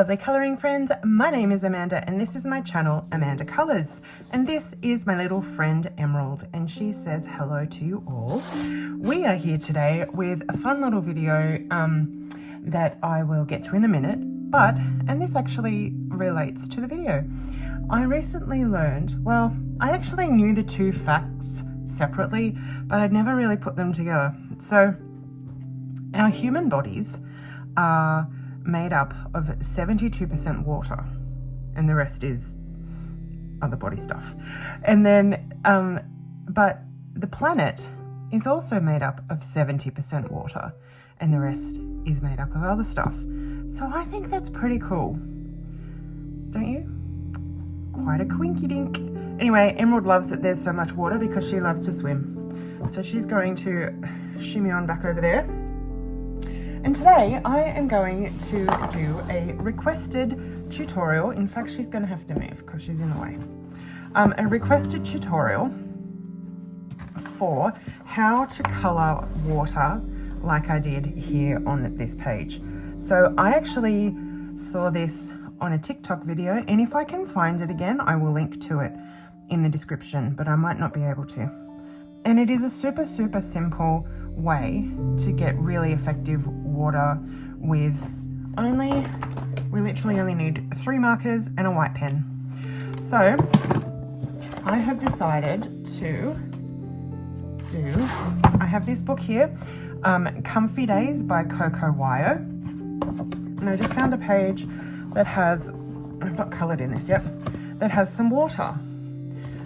lovely colouring friends, my name is Amanda and this is my channel Amanda Colours, and this is my little friend Emerald and she says hello to you all. We are here today with a fun little video that I will get to in a minute, and this actually relates to the video. I recently learned, well, I actually knew the two facts separately, but I'd never really put them together. So our human bodies are made up of 72% water and the rest is other body stuff. And then, but the planet is also made up of 70% water and the rest is made up of other stuff. So I think that's pretty cool, don't you? Quite a quinky dink. Anyway, Emerald loves that there's so much water because she loves to swim. So she's going to shimmy on back over there. And today I am going to do a requested tutorial. In fact, she's going to have to move because she's in the way. A requested tutorial for how to color water like I did here on this page. So I actually saw this on a TikTok video, and if I can find it again, I will link to it in the description, but I might not be able to. And it is a super simple way to get really effective water with we literally only need 3 markers and a white pen. So I have decided to I have this book here, Comfy Days by Coco Wyo, and I just found a page that has, I've not colored in this yet, that has some water.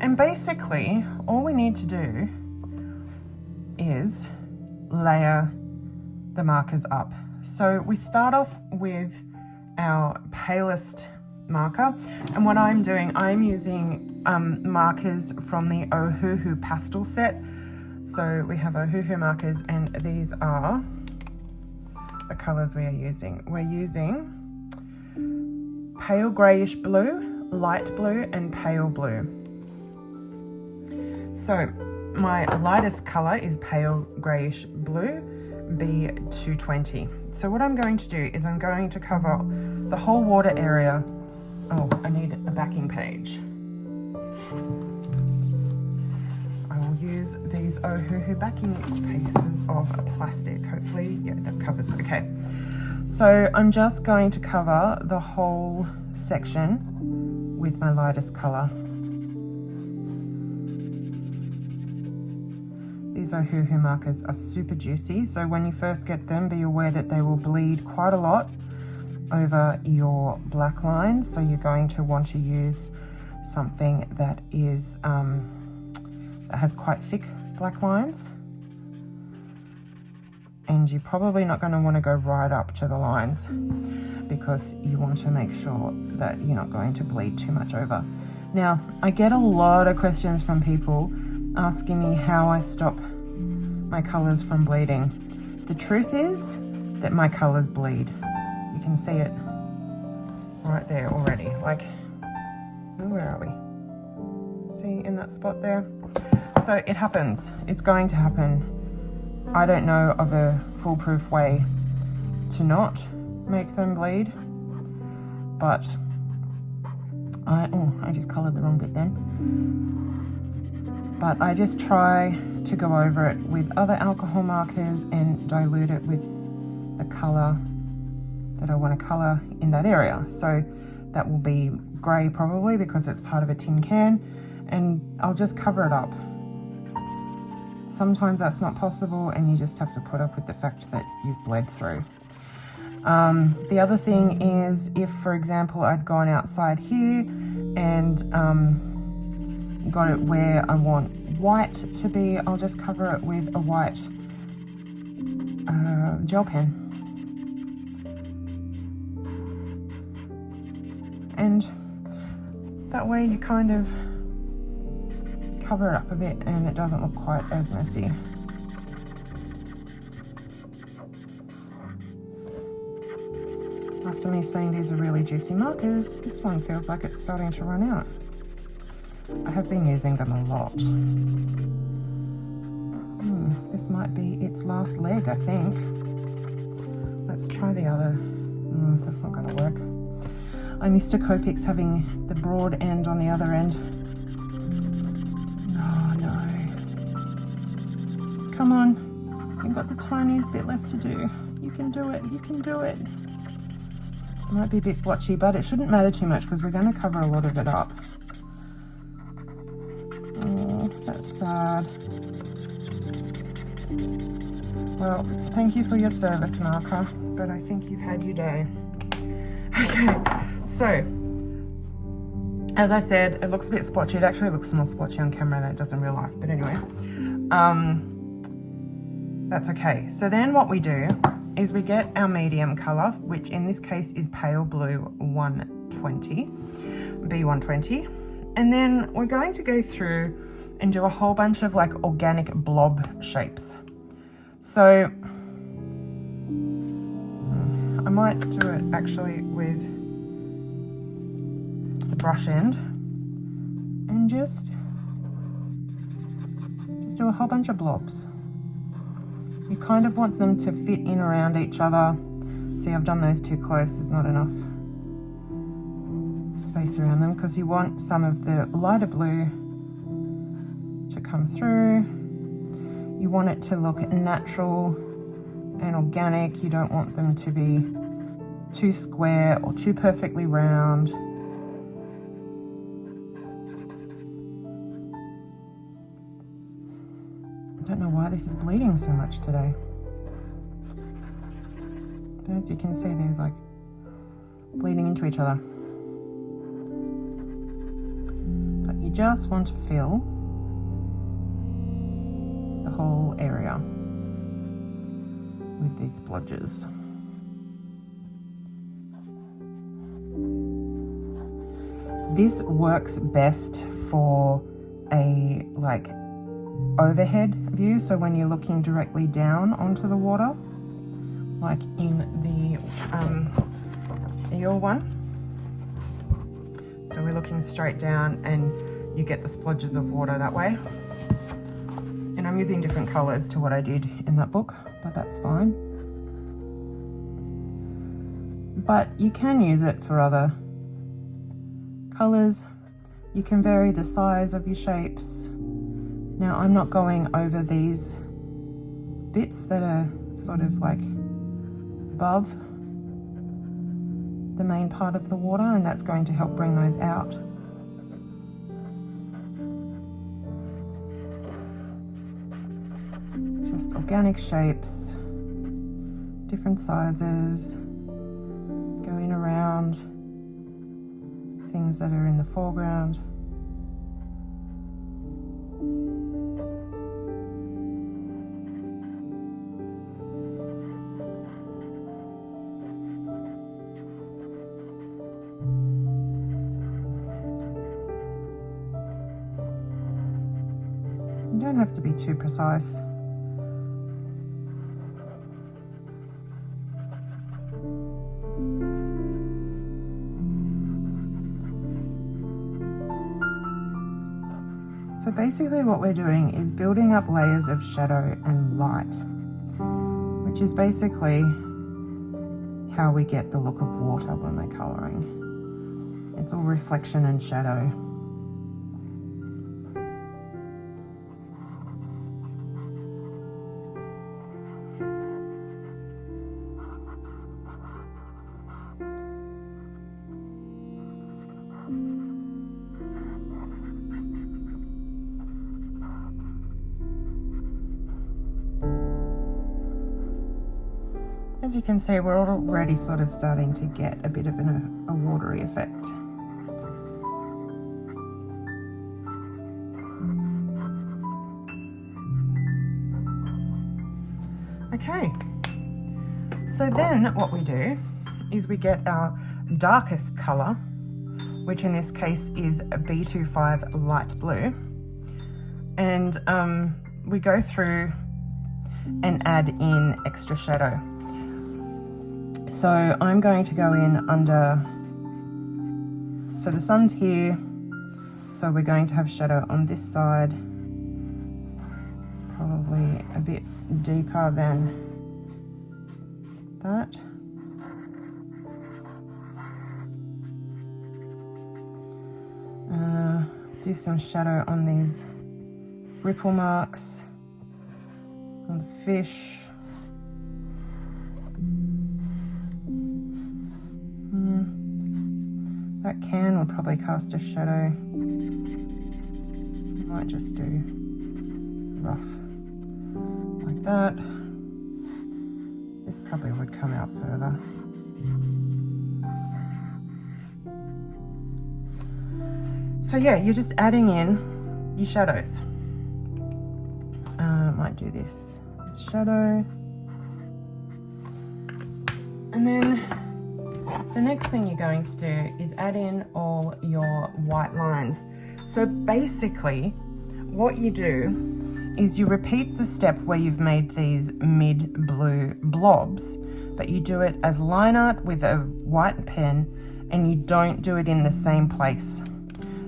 And basically all we need to do is layer the markers up. So we start off with our palest marker, and what I'm doing, I'm using markers from the Ohuhu pastel set. So we have Ohuhu markers, and these are the colors we are using. We're using pale grayish blue, light blue, and pale blue. So my lightest color is pale grayish blue, B220. So what I'm going to do is I'm going to cover the whole water area. Oh, I need a backing page. I will use these Ohuhu backing pieces of plastic. Hopefully, yeah, that covers, okay. So I'm just going to cover the whole section with my lightest color. These Ohuhu markers are super juicy, so when you first get them, be aware that they will bleed quite a lot over your black lines. So you're going to want to use something that is that has quite thick black lines. And you're probably not going to want to go right up to the lines because you want to make sure that you're not going to bleed too much over. Now, I get a lot of questions from people asking me how I stop my colors from bleeding. The truth is that my colors bleed. You can see it right there already. Like, where are we? See in that spot there? So it happens. It's going to happen. I don't know of a foolproof way to not make them bleed, but I just colored the wrong bit then. But I just try to go over it with other alcohol markers and dilute it with the color that I want to color in that area. So that will be gray probably because it's part of a tin can, and I'll just cover it up. Sometimes that's not possible and you just have to put up with the fact that you've bled through. The other thing is, if for example I'd gone outside here and got it where I want white to be, I'll just cover it with a white gel pen. And that way you kind of cover it up a bit and it doesn't look quite as messy. After me saying these are really juicy markers, this one feels like it's starting to run out. I have been using them a lot. This might be its last leg, I think. Let's try the other. That's not going to work. I'm used to Copics having the broad end on the other end. Oh no. Come on. You've got the tiniest bit left to do. You can do it. You can do it. It might be a bit blotchy, but it shouldn't matter too much because we're going to cover a lot of it up. Oh, that's sad. Well, thank you for your service, marker, but I think you've had your day. Okay, so as I said, it looks a bit splotchy. It actually looks more splotchy on camera than it does in real life, but anyway, that's okay. So then what we do is we get our medium color, which in this case is pale blue 120, B120, and then we're going to go through and do a whole bunch of like organic blob shapes. So I might do it actually with the brush end and just do a whole bunch of blobs. You kind of want them to fit in around each other. See, I've done those too close. There's not enough space around them because you want some of the lighter blue to come through. You want it to look natural and organic. You don't want them to be too square or too perfectly round. I don't know why this is bleeding so much today. But as you can see, they're like bleeding into each other. But you just want to fill the whole area with these splodges. This works best for a like overhead view, so when you're looking directly down onto the water, like in the eel one. So we're looking straight down and you get the splodges of water that way. And I'm using different colors to what I did in that book, but that's fine. But you can use it for other colors. You can vary the size of your shapes. Now I'm not going over these bits that are sort of like above the main part of the water, and that's going to help bring those out. Just organic shapes, different sizes, going around things that are in the foreground. You don't have to be too precise. So basically what we're doing is building up layers of shadow and light, which is basically how we get the look of water when we're colouring. It's all reflection and shadow. As you can see, we're already sort of starting to get a bit of a watery effect. Okay, so then what we do is we get our darkest colour, which in this case is a B25 light blue, and we go through and add in extra shadow. So I'm going to go in under, so the sun's here, so we're going to have shadow on this side, probably a bit deeper than that. do some shadow on these ripple marks on the fish. That can will probably cast a shadow. I might just do rough like that. This probably would come out further. So yeah, you're just adding in your shadows. Might do this shadow. And then the next thing you're going to do is add in all your white lines. So basically, what you do is you repeat the step where you've made these mid-blue blobs, but you do it as line art with a white pen, and you don't do it in the same place.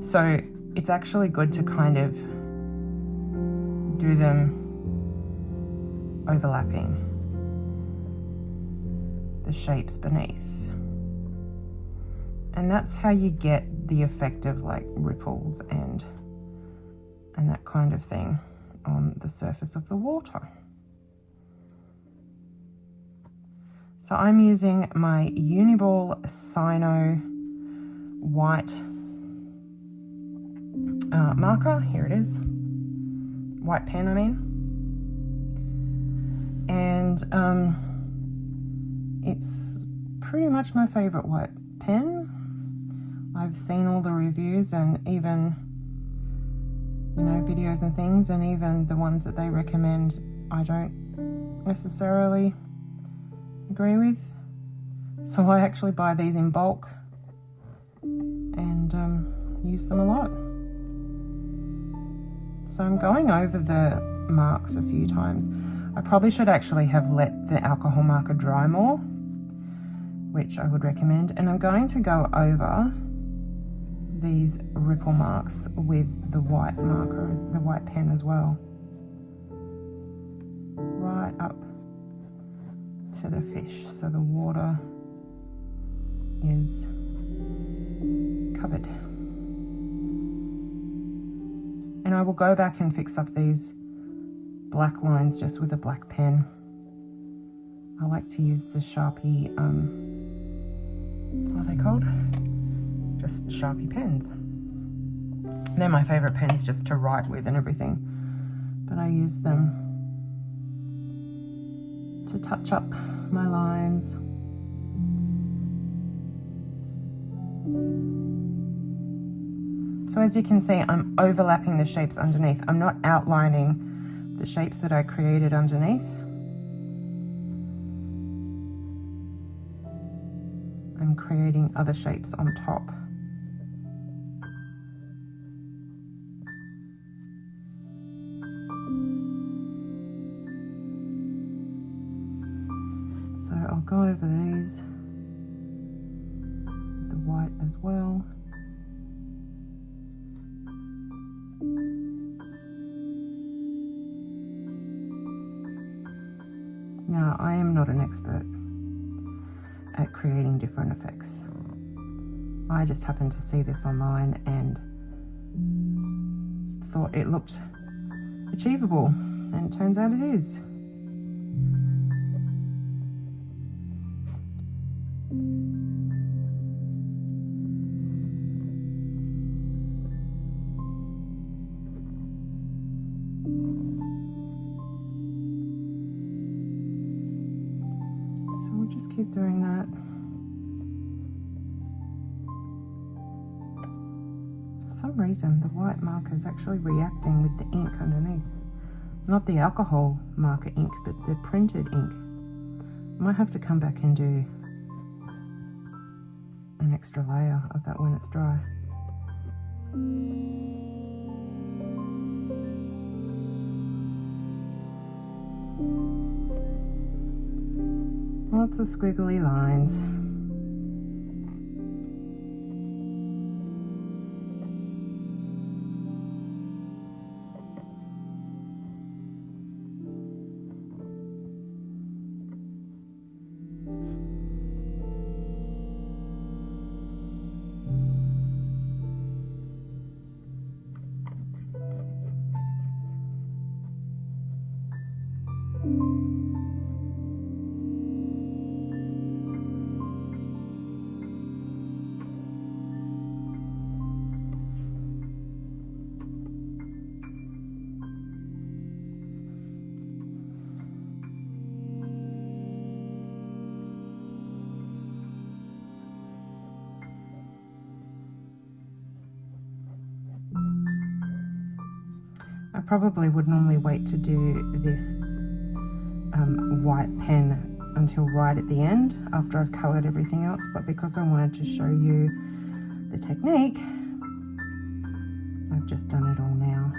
So it's actually good to kind of do them overlapping the shapes beneath. And that's how you get the effect of like ripples and that kind of thing on the surface of the water. So I'm using my Uniball Sino white marker. Here it is. White pen, I mean. And it's pretty much my favorite white pen. I've seen all the reviews and even, you know, videos and things, and even the ones that they recommend I don't necessarily agree with. So I actually buy these in bulk and use them a lot. So I'm going over the marks a few times. I probably should actually have let the alcohol marker dry more, which I would recommend. And I'm going to go over these ripple marks with the white marker, the white pen as well. Right up to the fish, so the water is covered. And I will go back and fix up these black lines just with a black pen. I like to use the Sharpie, what are they called? Just Sharpie pens. They're my favorite pens just to write with and everything. But I use them to touch up my lines. So as you can see, I'm overlapping the shapes underneath. I'm not outlining the shapes that I created underneath. I'm creating other shapes on top. So I'll go over these, the white as well. Now, I am not an expert at creating different effects. I just happened to see this online and thought it looked achievable, and it turns out it is. So we'll just keep doing that. For some reason, the white marker is actually reacting with the ink underneath. Not the alcohol marker ink, but the printed ink. I might have to come back and do an extra layer of that when it's dry. Lots of squiggly lines. probably would normally wait to do this white pen until right at the end after I've coloured everything else, but because I wanted to show you the technique, I've just done it all now.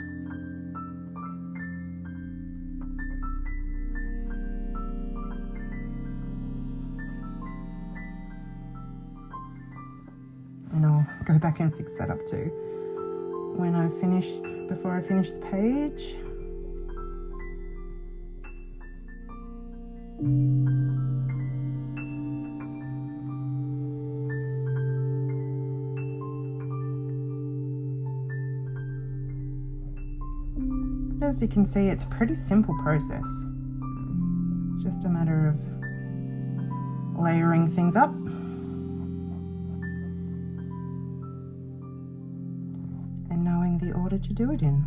And I'll go back and fix that up too when I finish, before I finish the page. As you can see, it's a pretty simple process. It's just a matter of layering things up. And knowing the order to do it in.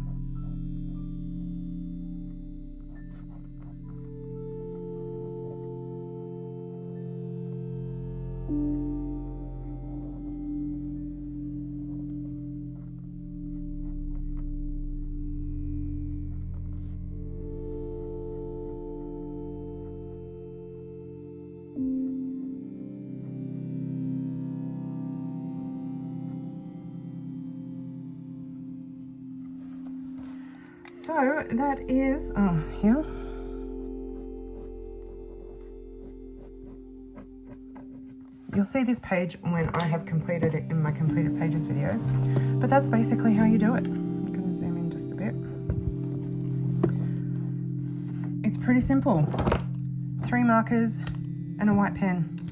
So that is, here. You'll see this page when I have completed it in my completed pages video, but that's basically how you do it. I'm going to zoom in just a bit. It's pretty simple. 3 markers and a white pen,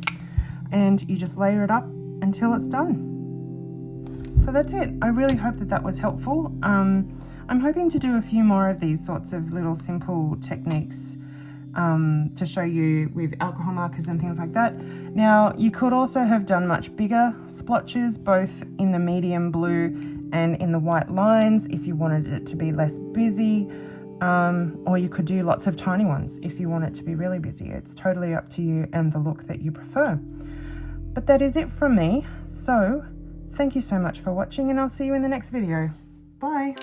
and you just layer it up until it's done. So that's it. I really hope that that was helpful. I'm hoping to do a few more of these sorts of little simple techniques to show you with alcohol markers and things like that. Now, you could also have done much bigger splotches, both in the medium blue and in the white lines if you wanted it to be less busy, or you could do lots of tiny ones if you want it to be really busy. It's totally up to you and the look that you prefer. But that is it from me. So thank you so much for watching, and I'll see you in the next video. Bye.